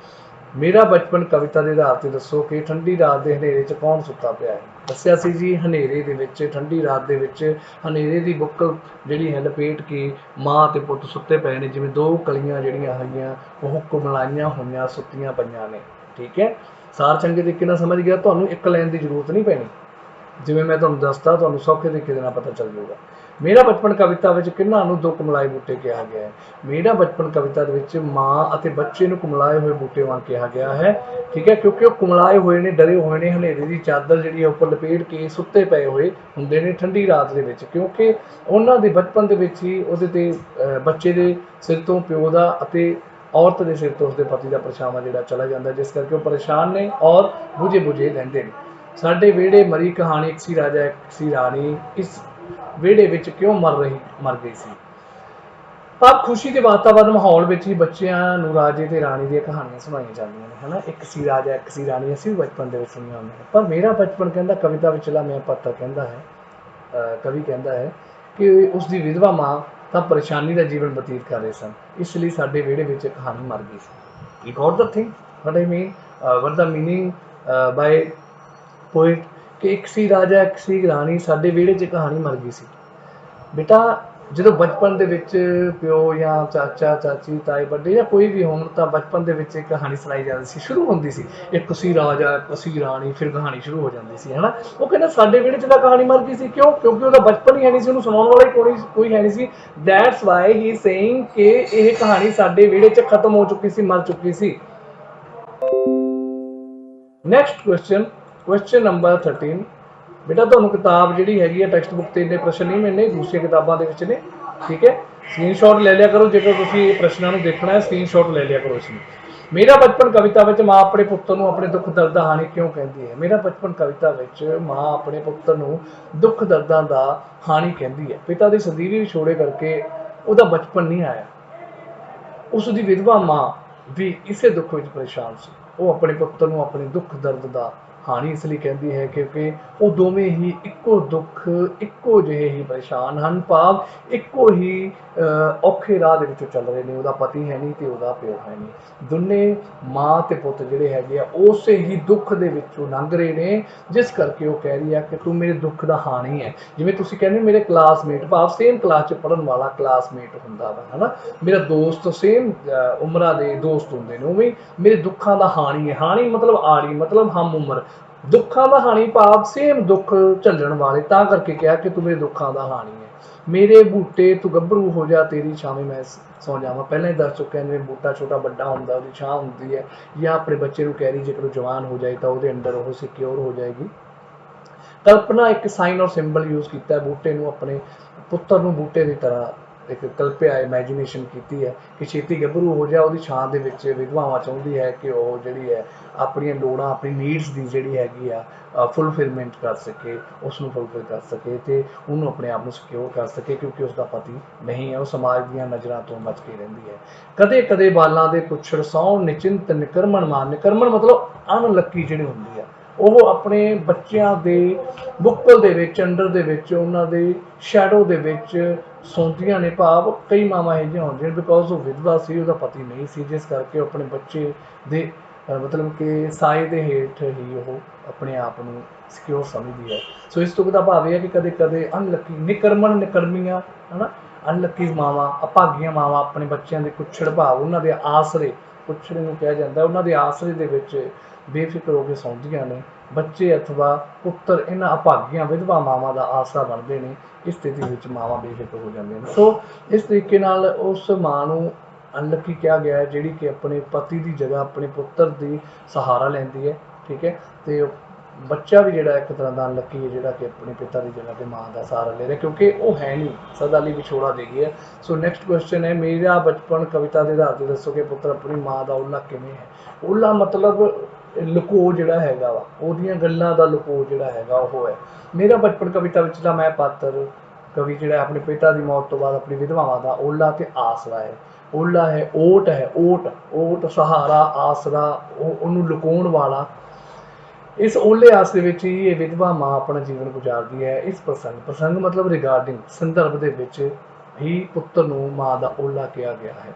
Speaker 1: मेरा बचपन कविता के आधार पर दसो कि ठंडी रात के हनेरे च कौन सुता पिया है? दस्सिया सी जी, हनेरे दे विच, ठंडी रात दे विच हनेरे की बुक्कल जिहड़ी है लपेट के माँ ते पुत सुते पे ने, जिवें दो कलियां जिहड़ियां होईयां वो कुमलाइयां होईयां सुत्तियां पईयां ने। ठीक है, सार चंगे तरीके नाल समझ गया, तुहानूं एक लाइन की जरूरत नहीं पैनी, जिवें मैं तुहानूं दसदा तुहानूं सौखे तरीके दे नाल पता चल जाऊगा। मेरा बचपन कविता विच किन्हां नूं दो कुमलाए बूटे कहा गया है? मेरा बचपन कविता दे विच माँ अते बच्चे नूं कुमलाए हुए बूटे वांग कहा गया है। ठीक है, क्योंकि वो कुमलाए हुए ने, डरे हुए ने, हनेरे की चादर जिहड़ी उपर लपेट के सुत्ते पए हुए हुंदे ने ठंडी रात दे विच, क्योंकि उन्हां दे बचपन दे विच ही उहदे ते बच्चे दे सिर तो प्यो दा अते औरत के सिर तो उसके पति का परछावां जिहड़ा चला जाता, जिस करके वो परेशान ने और बुझे बुझे रहिंदे ने। साडे विहड़े मरी कहानी, एक सी राजा एक सी रानी, इस विहड़े विच क्यों मर गई सी। अब खुशी के वातावरण माहौल में ही बच्चों नूं राजे ते राणी दी कहानियां सुनाई जांदियां ने, है ना। एक सी राजा एक सी राणी असीं भी बचपन दे विच सुणीआं होंदियां, पर मेरा बचपन कहंदा कविता विचला मैं पात्र कहंदा है, कवि कहंदा है कि उसकी विधवा माँ तां परेशानी का जीवन बतीत कर रहे सन, इसलिए साडे विहड़े विच कहानी मर गई सी। Record the thing what I mean, what the meaning by poet कि एक सी राजा एक सी राणी, साडे विहड़े 'च कहानी मर गई सी। बेटा ਜਦੋਂ बचपन ਦੇ ਵਿੱਚ ਪਿਓ ਜਾਂ ਚਾਚਾ ਚਾਚੀ ਤਾਏ ਵੱਡੇ ਜਾਂ ਕੋਈ ਵੀ ਹੋਣ ਤਾਂ ਬਚਪਨ ਦੇ ਵਿੱਚ ਕਹਾਣੀ ਸੁਣਾਈ ਜਾਂਦੀ ਸੀ, ਸ਼ੁਰੂ ਹੁੰਦੀ ਸੀ ਇੱਕ ਸੀ ਰਾਜਾ ਇੱਕ ਸੀ ਰਾਣੀ, ਫਿਰ ਕਹਾਣੀ ਸ਼ੁਰੂ ਹੋ ਜਾਂਦੀ ਸੀ, ਹੈ ਨਾ। ਉਹ ਕਹਿੰਦਾ ਸਾਡੇ ਵਿਹੜੇ 'ਚ ਤਾਂ ਕਹਾਣੀ ਮਰ ਗਈ ਸੀ, ਕਿਉਂ? ਕਿਉਂਕਿ ਉਹਦਾ ਬਚਪਨ ਹੀ ਹੈ ਨਹੀਂ ਸੀ, ਉਹਨੂੰ ਸੁਣਾਉਣ ਵਾਲਾ ਹੀ ਕੋਈ ਹੈ ਨਹੀਂ ਸੀ। ਦੈਟਸ ਵਾਈ ਹੀ ਸੇਇੰਗ ਕਿ ਇਹ ਕਹਾਣੀ ਸਾਡੇ ਵਿਹੜੇ 'ਚ ਖਤਮ ਹੋ ਚੁੱਕੀ ਸੀ, ਮਰ ਚੁੱਕੀ ਸੀ। Next question number 13। बेटा ਤੁਹਾਨੂੰ किताब जी हैगी टैक्सट बुक से इन्ने प्रश्न नहीं मिलने, दूसरी किताबों के ने, ठीक है। स्क्रीनशॉट ले लिया करो जेकर तुम प्रश्नों को देखना है, स्क्रीनशॉट ले लिया करो इसमें। मेरा बचपन कविता में माँ अपने पुत्र को अपने दुख दर्द हानि क्यों कहती है। मेरा बचपन कविता में माँ अपने पुत्र को दुख दर्दा का हानि कहती है। पिता की सदीवी विछोड़े करके उसका बचपन नहीं आया, उसकी विधवा माँ भी इसे दुख में परेशान सी। वो अपने पुत्र को अपने दुख दर्द का हानि इसलिए कहती है क्योंकि वो दोवें ही इक्को दुख इक्को जिहे ही परेशान हैं, भाव इक्को ही औखे राह दे विचों चल रहे हैं। उसका पति है नहीं तो उसका प्यो है नहीं, दोने माँ ते पुत जिहड़े हैगे आ उसे ही दुख दे विचों लंघ रहे ने, जिस करके वो कह रही है कि तू मेरे दुख का हानि है। जिवें तुसीं कहंदे मेरे क्लासमेट, भाव सेम क्लास च पढ़न वाला क्लासमेट हुंदा वा, है ना, मेरा दोस्त सेम उम्र के दोस्त होंगे ने, उवें मेरे दुखों का हानि है। हानि मतलब आड़ी मतलब हम उम्र, दुखों का हानि भाव सेम दुख झल्लण वाले, ता करके कहा कि तू मेरे दुखों का हानि है। मेरे बूटे तू गभरू हो जा तेरी छावें मैं सौ जावां। पहले ही दस चुके हैं जिवें बूटा छोटा बड़ा होंदा उहदी छां हुंदी है, या अपने बच्चे को कह रही जेकर वो जवान हो जाए तो उसके अंडर वो सिक्योर हो जाएगी। कल्पना एक साइन और सिंबल यूज़ किया है, बूटे को अपने पुत्र को बूटे की तरह एक कल्पया, इमैजीनेशन की है कि छेती गभरू हो जाए, वो छां दे विच विधवावां चाहुंदी है कि वह जिहड़ी है अपनी लोड़ां अपनी नीड्स की जिहड़ी हैगी आ फुलफिलमेंट कर सके, उसनूं फुलफिल कर सके ते उन्होंने अपने आप को सिक्योर कर सके, क्योंकि उसका पति नहीं है, वो समाज दी नज़रां तो बच के रहिंदी है। कदे कदे बालां दे पुछड़ सौण निचिंत निकरमण मान, निकरमण मतलब अनलक्की जिहड़ी हुंदी है, ਉਹ ਆਪਣੇ ਬੱਚਿਆਂ ਦੇ ਬੁੱਕਲ ਦੇ ਵਿੱਚ ਅੰਡਰ ਦੇ ਵਿੱਚ ਉਹਨਾਂ ਦੇ ਸ਼ੈਡੋ ਦੇ ਵਿੱਚ ਸੌਂਦੀਆਂ ਨੇ। ਭਾਵ ਕਈ ਮਾਵਾਂ ਇਹੋ ਜਿਹੀਆਂ ਹੁੰਦੀਆਂ ਬਿਕੋਜ਼ ਉਹ ਵਿਧਵਾ ਸੀ, ਉਹਦਾ ਪਤੀ ਨਹੀਂ ਸੀ, ਜਿਸ ਕਰਕੇ ਉਹ ਆਪਣੇ ਬੱਚੇ ਦੇ ਮਤਲਬ ਕਿ ਸਾਏ ਦੇ ਹੇਠ ਹੀ ਉਹ ਆਪਣੇ ਆਪ ਨੂੰ ਸਿਕਿਉਰ ਸਮਝਦੀ ਹੈ। ਸੋ ਇਸ ਤੁਕ ਦਾ ਭਾਵ ਇਹ ਹੈ ਕਿ ਕਦੇ ਕਦੇ ਅਨਲੱਕੀ ਨਿਕਰਮਣ ਨਿਕਰਮੀਆਂ, ਹੈ ਨਾ, ਅਨਲੱਕੀ ਮਾਵਾਂ ਅਭਾਗੀਆਂ ਮਾਵਾਂ ਆਪਣੇ ਬੱਚਿਆਂ ਦੇ ਕੁੱਛੜ ਭਾਵ ਉਹਨਾਂ ਦੇ ਆਸਰੇ, ਕੁੱਛੜੇ ਨੂੰ ਕਿਹਾ ਜਾਂਦਾ, ਉਹਨਾਂ ਦੇ ਆਸਰੇ ਦੇ ਵਿੱਚ ਬੇਫਿਕਰ ਹੋ ਕੇ ਸੌਂਦੀਆਂ ਨੇ। ਬੱਚੇ ਅਥਵਾ ਪੁੱਤਰ ਇਹਨਾਂ ਅਭਾਗੀਆਂ ਵਿਧਵਾ ਮਾਵਾਂ ਦਾ ਆਸਰਾ ਬਣਦੇ ਨੇ। ਇਸ ਸਥਿਤੀ ਵਿੱਚ ਮਾਵਾਂ ਬੇਫਿਕਰ ਹੋ ਜਾਂਦੀਆਂ ਨੇ। ਸੋ ਇਸ ਤਰੀਕੇ ਨਾਲ ਉਸ ਮਾਂ ਨੂੰ ਅਨਲੱਕੀ ਕਿਹਾ ਗਿਆ ਹੈ, ਜਿਹੜੀ ਕਿ ਆਪਣੇ ਪਤੀ ਦੀ ਜਗ੍ਹਾ ਆਪਣੇ ਪੁੱਤਰ ਦੀ ਸਹਾਰਾ ਲੈਂਦੀ ਹੈ, ਠੀਕ ਹੈ। ਤੇ ਬੱਚਾ ਵੀ ਜਿਹੜਾ ਇੱਕ ਤਰ੍ਹਾਂ ਦਾ ਅਨਲੱਕੀ ਹੈ, ਜਿਹੜਾ ਕਿ ਆਪਣੇ ਪਿਤਾ ਦੀ ਜਗ੍ਹਾ ਤੇ ਮਾਂ ਦਾ ਸਹਾਰਾ ਲੈ ਰਿਹਾ, ਕਿਉਂਕਿ ਉਹ ਹੈ ਨਹੀਂ, ਸਦਾ ਲਈ ਵਿਛੋੜਾ ਦੇ ਗਈ ਹੈ। ਸੋ ਨੈਕਸਟ ਕੁਐਸਚਨ ਹੈ, ਮੇਰਾ ਬਚਪਨ ਕਵਿਤਾ ਦੇ ਆਧਾਰ 'ਤੇ ਦੱਸੋ ਕਿ ਪੁੱਤਰ ਆਪਣੀ ਮਾਂ ਦਾ ਓਲਾ ਕਿਵੇਂ ਹੈ। ਓਲਾ ਮਤਲਬ ਲੁਕੋ ਜਿਹੜਾ ਹੈਗਾ ਵਾ, ਉਹਦੀਆਂ ਗੱਲਾਂ ਦਾ ਲੁਕੋ ਜਿਹੜਾ ਹੈਗਾ ਉਹ ਹੈ। ਮੇਰਾ ਬਚਪਨ ਕਵਿਤਾ ਵਿੱਚ ਤਾਂ ਮੈਂ ਪਾਤਰ ਕਵੀ ਜਿਹੜਾ ਆਪਣੇ ਪਿਤਾ ਦੀ ਮੌਤ ਤੋਂ ਬਾਅਦ ਆਪਣੀ ਵਿਧਵਾਵਾਂ ਦਾ ਓਲਾ ਤੇ ਆਸਰਾ ਹੈ। ਓਲਾ ਹੈ, ਓਟ ਹੈ, ਓਟ ਓਟ ਸਹਾਰਾ ਆਸਰਾ, ਉਹਨੂੰ ਲੁਕਾਉਣ ਵਾਲਾ। ਇਸ ਓਲੇ ਆਸਰੇ ਵਿੱਚ ਹੀ ਇਹ ਵਿਧਵਾ ਮਾਂ ਆਪਣਾ ਜੀਵਨ ਗੁਜ਼ਾਰਦੀ ਹੈ। ਇਸ ਪ੍ਰਸੰਗ ਮਤਲਬ ਰਿਗਾਰਡਿੰਗ ਸੰਦਰਭ ਦੇ ਵਿੱਚ ਹੀ ਪੁੱਤਰ ਨੂੰ ਮਾਂ ਦਾ ਓਲਾ ਕਿਹਾ ਗਿਆ ਹੈ।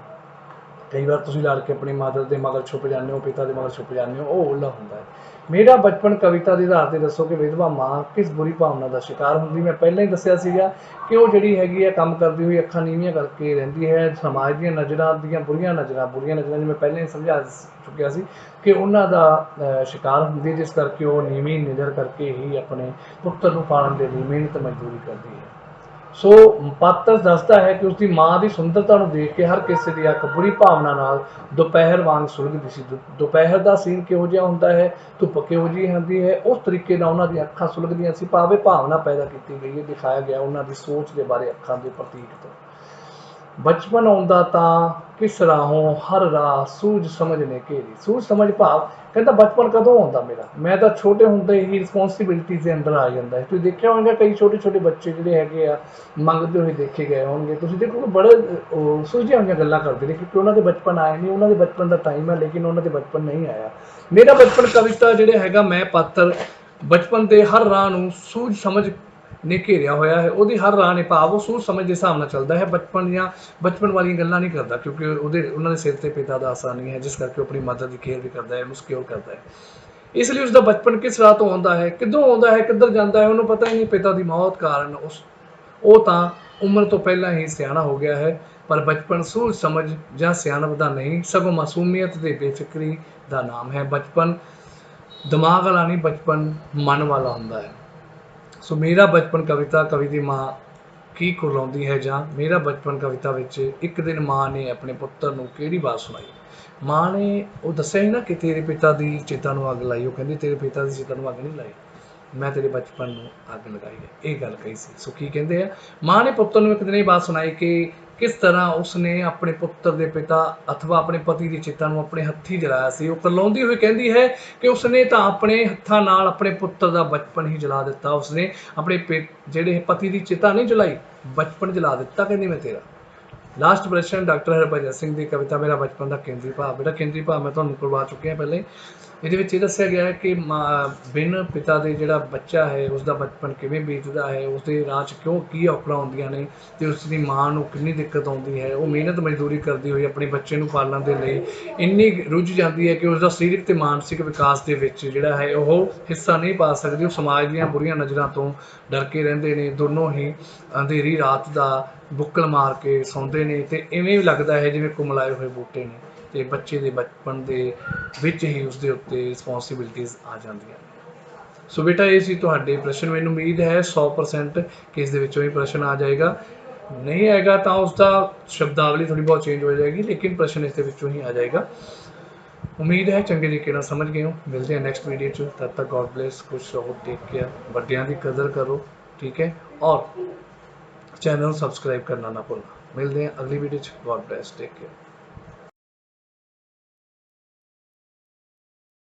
Speaker 1: ਕਈ ਵਾਰ ਤੁਸੀਂ ਲੜ ਕੇ ਆਪਣੀ ਮਦਰ ਦੇ ਮਗਰ ਛੁਪ ਜਾਂਦੇ ਹੋ, ਪਿਤਾ ਦੇ ਮਗਰ ਛੁਪ ਜਾਂਦੇ ਹੋ, ਉਹ ਓਲਾ ਹੁੰਦਾ ਹੈ। ਮੇਰਾ ਬਚਪਨ ਕਵਿਤਾ ਦੇ ਆਧਾਰ 'ਤੇ ਦੱਸੋ ਕਿ ਵਿਧਵਾ ਮਾਂ ਕਿਸ ਬੁਰੀ ਭਾਵਨਾ ਦਾ ਸ਼ਿਕਾਰ ਹੁੰਦੀ। ਮੈਂ ਪਹਿਲਾਂ ਹੀ ਦੱਸਿਆ ਸੀਗਾ ਕਿ ਉਹ ਜਿਹੜੀ ਹੈਗੀ ਹੈ ਕੰਮ ਕਰਦੀ ਹੋਈ ਅੱਖਾਂ ਨੀਵੀਆਂ ਕਰਕੇ ਰਹਿੰਦੀ ਹੈ, ਸਮਾਜ ਦੀਆਂ ਨਜ਼ਰਾਂ ਦੀਆਂ ਬੁਰੀਆਂ ਨਜ਼ਰਾਂ ਜਿਵੇਂ ਪਹਿਲਾਂ ਹੀ ਸਮਝਾ ਚੁੱਕਿਆ ਸੀ ਕਿ ਉਹਨਾਂ ਦਾ ਸ਼ਿਕਾਰ ਹੁੰਦੀ ਹੈ, ਜਿਸ ਕਰਕੇ ਉਹ ਨੀਵੀਂ ਨਜ਼ਰ ਕਰਕੇ ਹੀ ਆਪਣੇ ਪੁੱਤਰ ਨੂੰ ਪਾਲਣ ਦੇ ਲਈ ਮਿਹਨਤ ਮਜ਼ਦੂਰੀ ਕਰਦੀ ਹੈ। ਸੋ ਪਾਤਰ ਦੱਸਦਾ ਹੈ ਕਿ ਉਸਦੀ ਮਾਂ ਦੀ ਸੁੰਦਰਤਾ ਨੂੰ ਦੇਖ ਕੇ ਹਰ ਕਿਸੇ ਦੀ ਅੱਖ ਬੁਰੀ ਭਾਵਨਾ ਨਾਲ ਦੁਪਹਿਰ ਵਾਂਗ ਸੁਲਗਦੀ ਸੀ। ਦੁਪਹਿਰ ਦਾ ਸੀਨ ਕਿਹੋ ਜਿਹਾ ਹੁੰਦਾ ਹੈ, ਧੁੱਪ ਕਿਹੋ ਜਿਹੀ ਹੁੰਦੀ ਹੈ, ਉਸ ਤਰੀਕੇ ਨਾਲ ਉਹਨਾਂ ਦੀਆਂ ਅੱਖਾਂ ਸੁਲਗਦੀਆਂ ਸੀ। ਭਾਵੇਂ ਭਾਵਨਾ ਪੈਦਾ ਕੀਤੀ ਗਈ ਹੈ, ਦਿਖਾਇਆ ਗਿਆ ਉਹਨਾਂ ਦੀ ਸੋਚ ਦੇ ਬਾਰੇ ਅੱਖਾਂ ਦੇ ਪ੍ਰਤੀਕ ਤੋਂ। ਬਚਪਨ ਆਉਂਦਾ ਤਾਂ ਕਿਸ ਰਾਹੋਂ ਹਰ ਰਾਹ ਸੂਝ ਸਮਝ ਨੇ ਘੇਰੀ। ਸੂਝ ਸਮਝ ਭਾਵ ਕਹਿੰਦਾ ਬਚਪਨ ਕਦੋਂ ਆਉਂਦਾ ਮੇਰਾ, ਮੈਂ ਤਾਂ ਛੋਟੇ ਹੁੰਦੇ ਹੀ ਰਿਸਪੌਂਸਿਬਿਲਿਟੀ ਦੇ ਅੰਦਰ ਆ ਜਾਂਦਾ ਹੈ। ਤੁਸੀਂ ਦੇਖਿਆ ਹੋਵੇਗਾ ਕਈ ਛੋਟੇ ਛੋਟੇ ਬੱਚੇ ਜਿਹੜੇ ਹੈਗੇ ਆ ਮੰਗਦੇ ਹੋਏ ਦੇਖੇ ਗਏ ਹੋਣਗੇ, ਤੁਸੀਂ ਦੇਖੋ ਬੜੇ ਸੁਲਝੀਆਂ ਹੋਈਆਂ ਗੱਲਾਂ ਕਰਦੇ ਨੇ ਕਿਉਂਕਿ ਉਹਨਾਂ ਦੇ ਬਚਪਨ ਆਏ ਨਹੀਂ, ਉਹਨਾਂ ਦੇ ਬਚਪਨ ਦਾ ਟਾਈਮ ਹੈ ਲੇਕਿਨ ਉਹਨਾਂ ਦੇ ਬਚਪਨ ਨਹੀਂ ਆਇਆ। ਮੇਰਾ ਬਚਪਨ ਕਵਿਤਾ ਜਿਹੜੇ ਹੈਗਾ ਮੈਂ ਪਾਤਰ ਬਚਪਨ ਦੇ ਹਰ ਰਾਹ ਨੂੰ ਸੂਝ ਸਮਝ ਨੇ ਘੇਰਿਆ ਹੋਇਆ ਹੈ। ਉਹਦੀ ਹਰ ਰਾਹ ਨੇ ਭਾਵ ਉਹ ਸੂਝ ਸਮਝ ਦੇ ਹਿਸਾਬ ਨਾਲ ਚੱਲਦਾ ਹੈ, ਬਚਪਨ ਵਾਲੀਆਂ ਗੱਲਾਂ ਨਹੀਂ ਕਰਦਾ, ਕਿਉਂਕਿ ਉਹਨਾਂ ਦੇ ਸਿਰ ਤੇ ਪਿਤਾ ਦਾ ਆਸਰਾ ਨਹੀਂ ਹੈ, ਜਿਸ ਕਰਕੇ ਉਹ ਆਪਣੀ ਮਦਰ ਦੀ ਕੇਅਰ ਵੀ ਕਰਦਾ ਹੈ, ਉਹਨੂੰ ਸਿਕਿਉਰ ਕਰਦਾ ਹੈ। ਇਸ ਲਈ ਉਸਦਾ ਬਚਪਨ ਕਿਸ ਰਾਹ ਤੋਂ ਆਉਂਦਾ ਹੈ, ਕਿੱਧਰੋਂ ਆਉਂਦਾ ਹੈ, ਕਿੱਧਰ ਜਾਂਦਾ ਹੈ, ਉਹਨੂੰ ਪਤਾ ਹੀ ਨਹੀਂ। ਪਿਤਾ ਦੀ ਮੌਤ ਕਾਰਨ ਉਹ ਤਾਂ ਉਮਰ ਤੋਂ ਪਹਿਲਾਂ ਹੀ ਸਿਆਣਾ ਹੋ ਗਿਆ ਹੈ, ਪਰ ਬਚਪਨ ਸੂਝ ਸਮਝ ਜਾਂ ਸਿਆਣਪ ਦਾ ਨਹੀਂ, ਸਗੋਂ ਮਾਸੂਮੀਅਤ ਤੇ ਬੇਫਿਕਰੀ ਦਾ ਨਾਮ ਹੈ। ਬਚਪਨ ਦਿਮਾਗ ਵਾਲਾ ਨਹੀਂ, ਬਚਪਨ ਮਨ ਵਾਲਾ ਹੁੰਦਾ ਹੈ। ਸੋ ਮੇਰਾ ਬਚਪਨ ਕਵਿਤਾ ਕਵੀ ਦੀ ਮਾਂ ਕੀ ਕੁਰਲਾਉਂਦੀ ਹੈ, ਜਾਂ ਮੇਰਾ ਬਚਪਨ ਕਵਿਤਾ ਵਿੱਚ ਇੱਕ ਦਿਨ ਮਾਂ ਨੇ ਆਪਣੇ ਪੁੱਤਰ ਨੂੰ ਕਿਹੜੀ ਬਾਤ ਸੁਣਾਈ। ਮਾਂ ਨੇ ਉਹ ਦੱਸਿਆ ਸੀ ਨਾ ਕਿ ਤੇਰੇ ਪਿਤਾ ਦੀ ਚਿਤਾ ਨੂੰ ਅੱਗ ਲਾਈ, ਉਹ ਕਹਿੰਦੀ ਤੇਰੇ ਪਿਤਾ ਦੀ ਚਿਤਾ ਨੂੰ ਅੱਗ ਨਹੀਂ ਲਾਈ, ਮੈਂ ਤੇਰੇ ਬਚਪਨ ਨੂੰ ਅੱਗ ਲਗਾਈ ਹੈ, ਇਹ ਗੱਲ ਕਹੀ ਸੀ। ਸੋ ਕੀ ਕਹਿੰਦੇ ਆ, ਮਾਂ ਨੇ ਪੁੱਤਰ ਨੂੰ ਇੱਕ ਦਿਨ ਇਹ ਬਾਤ ਸੁਣਾਈ ਕਿ ਕਿਸ ਤਰ੍ਹਾਂ ਉਸਨੇ ਆਪਣੇ ਪੁੱਤਰ ਦੇ ਪਿਤਾ ਅਥਵਾ ਆਪਣੇ ਪਤੀ ਦੀ ਚਿਤਾ ਨੂੰ ਆਪਣੇ ਹੱਥੀਂ ਜਲਾਇਆ ਸੀ। ਉਹ ਕਰਲਾਉਂਦੀ ਹੋਈ ਕਹਿੰਦੀ ਹੈ ਕਿ ਉਸਨੇ ਤਾਂ ਆਪਣੇ ਹੱਥਾਂ ਨਾਲ ਆਪਣੇ ਪੁੱਤਰ ਦਾ ਬਚਪਨ ਹੀ ਜਲਾ ਦਿੱਤਾ, ਉਸਨੇ ਆਪਣੇ ਜਿਹੜੇ ਪਤੀ ਦੀ ਚਿਤਾ ਨਹੀਂ ਜਲਾਈ, ਬਚਪਨ ਜਲਾ ਦਿੱਤਾ, ਕਹਿੰਦੀ ਮੈਂ ਤੇਰਾ। ਲਾਸਟ ਪ੍ਰਸ਼ਨ ਡਾਕਟਰ ਹਰਭਜਨ ਸਿੰਘ ਦੀ ਕਵਿਤਾ ਮੇਰਾ ਬਚਪਨ ਦਾ ਕੇਂਦਰੀ ਭਾਵ। ਜਿਹੜਾ ਕੇਂਦਰੀ ਭਾਵ ਮੈਂ ਤੁਹਾਨੂੰ ਕਰਵਾ ਚੁੱਕਿਆ ਪਹਿਲਾਂ ਹੀ। ਇਹਦੇ ਵਿੱਚ ਇਹ ਦੱਸਿਆ ਗਿਆ ਹੈ ਕਿ ਬਿਨ ਪਿਤਾ ਦੇ ਜਿਹੜਾ ਬੱਚਾ ਹੈ ਉਸਦਾ ਬਚਪਨ ਕਿਵੇਂ ਬੀਤਦਾ ਹੈ, ਉਸਦੇ ਰਾਹ 'ਚ ਕੀ ਔਕੜਾਂ ਆਉਂਦੀਆਂ ਨੇ ਅਤੇ ਉਸਦੀ ਮਾਂ ਨੂੰ ਕਿੰਨੀ ਦਿੱਕਤ ਆਉਂਦੀ ਹੈ। ਉਹ ਮਿਹਨਤ ਮਜ਼ਦੂਰੀ ਕਰਦੀ ਹੋਈ ਆਪਣੇ ਬੱਚੇ ਨੂੰ ਪਾਲਣ ਦੇ ਲਈ ਇੰਨੀ ਰੁੱਝ ਜਾਂਦੀ ਹੈ ਕਿ ਉਸਦਾ ਸਰੀਰਕ ਅਤੇ ਮਾਨਸਿਕ ਵਿਕਾਸ ਦੇ ਵਿੱਚ ਜਿਹੜਾ ਹੈ ਉਹ ਹਿੱਸਾ ਨਹੀਂ ਪਾ ਸਕਦੀ। ਉਹ ਸਮਾਜ ਦੀਆਂ ਬੁਰੀਆਂ ਨਜ਼ਰਾਂ ਤੋਂ ਡਰ ਕੇ ਰਹਿੰਦੇ ਨੇ, ਦੋਨੋਂ ਹੀ ਅੰਧੇਰੀ ਰਾਤ ਦਾ ਬੁੱਕਲ ਮਾਰ ਕੇ ਸੌਂਦੇ ਨੇ ਅਤੇ ਇਵੇਂ ਲੱਗਦਾ ਹੈ ਜਿਵੇਂ ਕੁਮਲਾਏ ਹੋਏ ਬੂਟੇ ਨੇ, ਅਤੇ ਬੱਚੇ ਦੇ ਬਚਪਨ ਦੇ ਵਿੱਚ ਹੀ ਉਸਦੇ ਉੱਤੇ ਰਿਸਪੋਂਸੀਬਿਲਿਟੀਜ਼ ਆ ਜਾਂਦੀਆਂ ਨੇ। ਸੋ ਬੇਟਾ ਇਹ ਸੀ ਤੁਹਾਡੇ ਪ੍ਰਸ਼ਨ। ਮੈਨੂੰ ਉਮੀਦ ਹੈ 100% ਕਿ ਇਸ ਦੇ ਵਿੱਚੋਂ ਹੀ ਪ੍ਰਸ਼ਨ ਆ ਜਾਏਗਾ। ਨਹੀਂ ਆਏਗਾ ਤਾਂ ਉਸਦਾ ਸ਼ਬਦਾਵਲੀ ਥੋੜ੍ਹੀ ਬਹੁਤ ਚੇਂਜ ਹੋ ਜਾਏਗੀ, ਲੇਕਿਨ ਪ੍ਰਸ਼ਨ ਇਸ ਦੇ ਵਿੱਚੋਂ ਹੀ ਆ ਜਾਏਗਾ। ਉਮੀਦ ਹੈ ਚੰਗੇ ਤਰੀਕੇ ਨਾਲ ਸਮਝ ਗਏ ਹੋ। ਮਿਲਦੇ ਹਾਂ ਨੈਕਸਟ ਵੀਡੀਓ 'ਚ, ਤਦ ਤੱਕ ਗॉड ब्लेस, ਖੁਸ਼ ਰਹੋ, ਟੇਕ ਕੇਅਰ, ਵੱਡਿਆਂ ਦੀ ਕਦਰ ਕਰੋ, ਠੀਕ ਹੈ, ਔਰ ਚੈਨਲ ਨੂੰ ਸਬਸਕ੍ਰਾइब करना ना भूलना। मिलते हैं अगली video, god bless, take care.